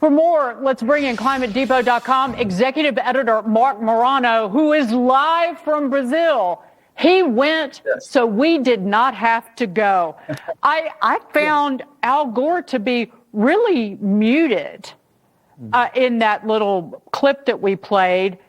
For more, let's bring in ClimateDepot.com executive editor Mark Morano, who is live from Brazil. He went, so we did not have to go. I found Al Gore to be really muted in that little clip that we played.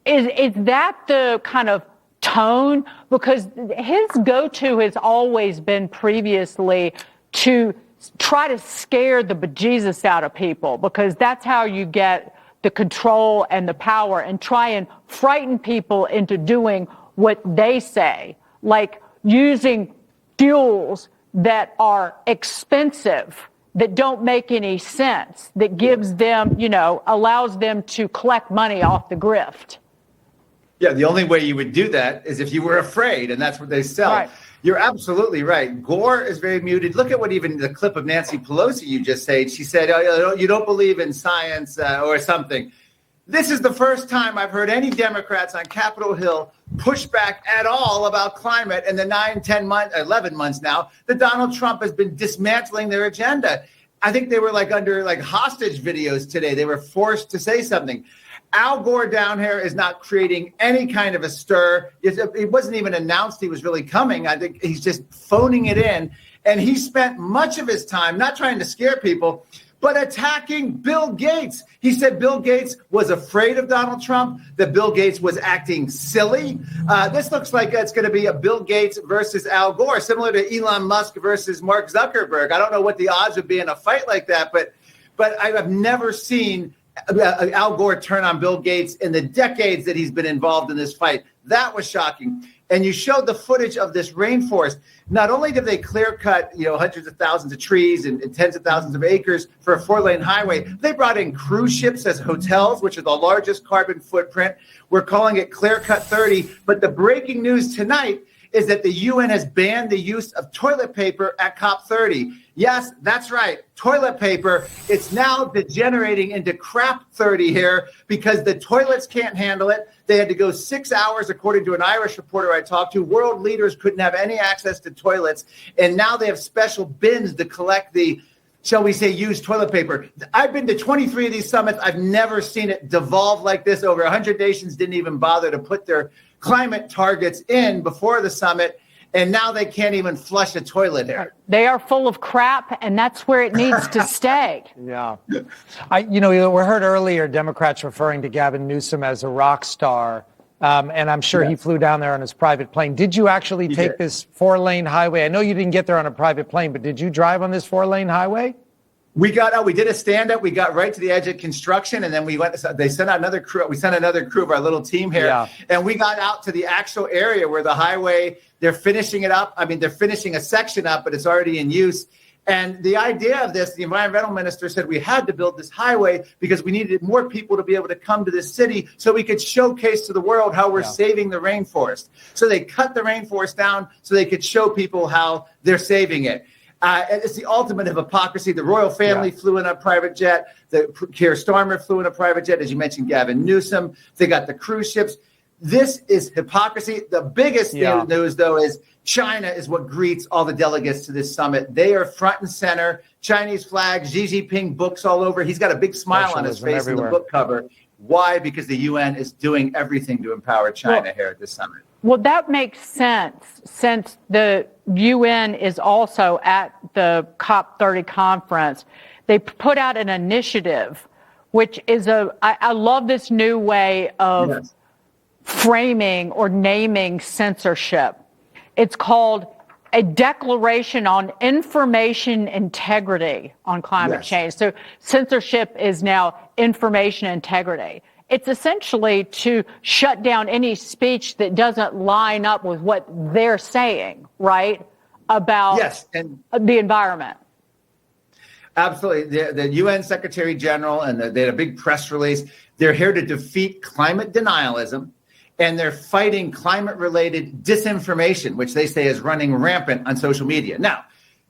Is that the kind of tone? Because his go-to has always been previously to try to scare the bejesus out of people, because that's how you get the control and the power, and try and frighten people into doing what they say, like using fuels that are expensive, that don't make any sense, that gives them, allows them to collect money off the grift. Yeah, the only way you would do that is if you were afraid, and that's what they sell. Right. You're absolutely right. Gore is very muted. Look at what even the clip of Nancy Pelosi you just said. She said, you don't believe in science or something. This is the first time I've heard any Democrats on Capitol Hill push back at all about climate in the 11 months now that Donald Trump has been dismantling their agenda. I think they were under hostage videos today. They were forced to say something. Al Gore down here is not creating any kind of a stir. It wasn't even announced he was really coming. I think he's just phoning it in. And he spent much of his time not trying to scare people, but attacking Bill Gates. He said Bill Gates was afraid of Donald Trump, that Bill Gates was acting silly. This looks like it's going to be a Bill Gates versus Al Gore, similar to Elon Musk versus Mark Zuckerberg. I don't know what the odds would be in a fight like that, but I have never seen Al Gore turn on Bill Gates in the decades that he's been involved in this fight. That was shocking. And you showed the footage of this rainforest. Not only did they clear cut, hundreds of thousands of trees and tens of thousands of acres for a 4-lane highway, they brought in cruise ships as hotels, which are the largest carbon footprint. We're calling it Clear Cut 30. But the breaking news tonight is that the UN has banned the use of toilet paper at COP30. Yes, that's right. Toilet paper. It's now degenerating into crap 30 here because the toilets can't handle it. They had to go 6 hours, according to an Irish reporter I talked to. World leaders couldn't have any access to toilets. And now they have special bins to collect the, shall we say, used toilet paper. I've been to 23 of these summits. I've never seen it devolve like this. Over 100 nations didn't even bother to put their climate targets in before the summit. And now they can't even flush a toilet here. They are full of crap, and that's where it needs to stay. Yeah. We heard earlier Democrats referring to Gavin Newsom as a rock star, and I'm sure he flew down there on his private plane. Did you actually take this 4-lane highway? I know you didn't get there on a private plane, but did you drive on this 4-lane highway? We did a stand-up. We got right to the edge of construction, and then they sent out another crew. We sent another crew of our little team here, and we got out to the actual area where the highway, they're finishing it up. I mean, they're finishing a section up, but it's already in use. And the idea of this, the environmental minister said we had to build this highway because we needed more people to be able to come to this city so we could showcase to the world how we're saving the rainforest. So they cut the rainforest down so they could show people how they're saving it. It's the ultimate of hypocrisy. The royal family flew in a private jet. Keir Starmer flew in a private jet. As you mentioned, Gavin Newsom. They got the cruise ships. This is hypocrisy. The biggest news, though, is China is what greets all the delegates to this summit. They are front and center. Chinese flags, Xi Jinping books all over. He's got a big smile on his face in the book cover. Why? Because the UN is doing everything to empower China here at this summit. Well, that makes sense since the UN is also at the COP30 conference. They put out an initiative, which is I love this new way of framing or naming censorship. It's called a Declaration on Information Integrity on Climate Change. So censorship is now information integrity. It's essentially to shut down any speech that doesn't line up with what they're saying, right, about the environment. Absolutely. The UN Secretary General, and they had a big press release. They're here to defeat climate denialism, and they're fighting climate-related disinformation, which they say is running rampant on social media. Now,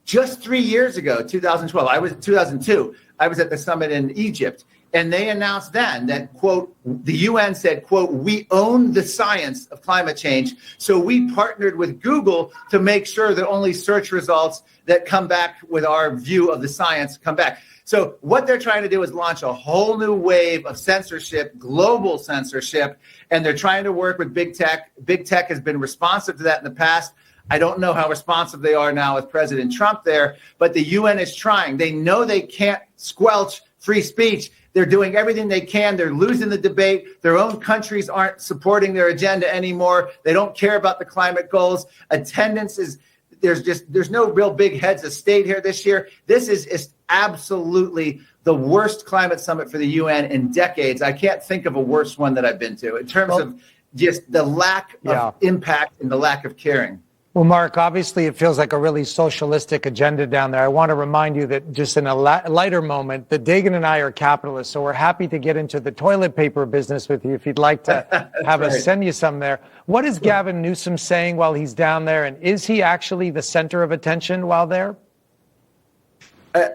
Just 3 years ago, 2012, 2002, I was at the summit in Egypt, and they announced then that, quote, the UN said, quote, we own the science of climate change. So we partnered with Google to make sure that only search results that come back with our view of the science come back. So what they're trying to do is launch a whole new wave of censorship, global censorship, and they're trying to work with big tech. Big tech has been responsive to that in the past. I don't know how responsive they are now with President Trump there, but the UN is trying. They know they can't squelch free speech. They're doing everything they can. They're losing the debate. Their own countries aren't supporting their agenda anymore. They don't care about the climate goals. Attendance is, there's no real big heads of state here this year. This is absolutely the worst climate summit for the UN in decades. I can't think of a worse one that I've been to in terms of just the lack of impact and the lack of caring. Well, Mark, obviously it feels like a really socialistic agenda down there. I want to remind you that just in a lighter moment, that Dagan and I are capitalists, so we're happy to get into the toilet paper business with you if you'd like to have us send you some there. What is Gavin Newsom saying while he's down there, and is he actually the center of attention while there?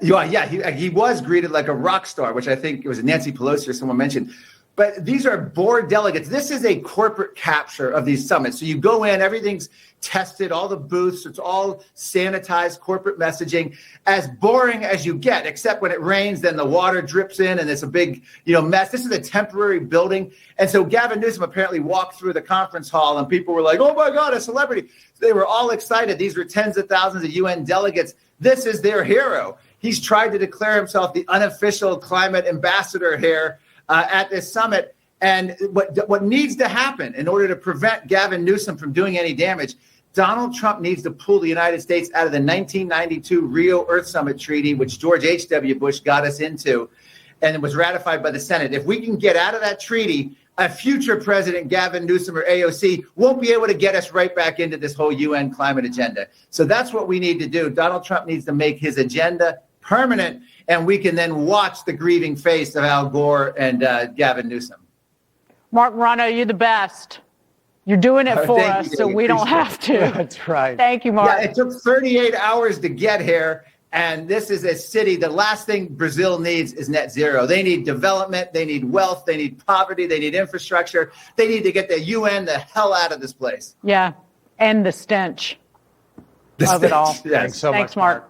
He was greeted like a rock star, which I think it was Nancy Pelosi or someone mentioned. But these are board delegates. This is a corporate capture of these summits. So you go in, everything's tested, all the booths, it's all sanitized corporate messaging, as boring as you get, except when it rains, then the water drips in and it's a big, mess. This is a temporary building. And so Gavin Newsom apparently walked through the conference hall and people were like, oh my God, a celebrity. They were all excited. These were tens of thousands of UN delegates. This is their hero. He's tried to declare himself the unofficial climate ambassador here at this summit. And what needs to happen in order to prevent Gavin Newsom from doing any damage, Donald Trump needs to pull the United States out of the 1992 Rio Earth Summit Treaty, which George H.W. Bush got us into, and it was ratified by the Senate. If we can get out of that treaty, a future president, Gavin Newsom or AOC, won't be able to get us right back into this whole UN climate agenda. So that's what we need to do. Donald Trump needs to make his agenda permanent, and we can then watch the grieving face of Al Gore and Gavin Newsom. Mark Morano, you're the best. You're doing it for us, so we don't have to. That's right. Thank you, Mark. Yeah, it took 38 hours to get here, and this is a city. The last thing Brazil needs is net zero. They need development. They need wealth. They need poverty. They need infrastructure. They need to get the UN the hell out of this place. Yeah, and the stench of it all. Yes. Thanks so much, Thanks, Mark.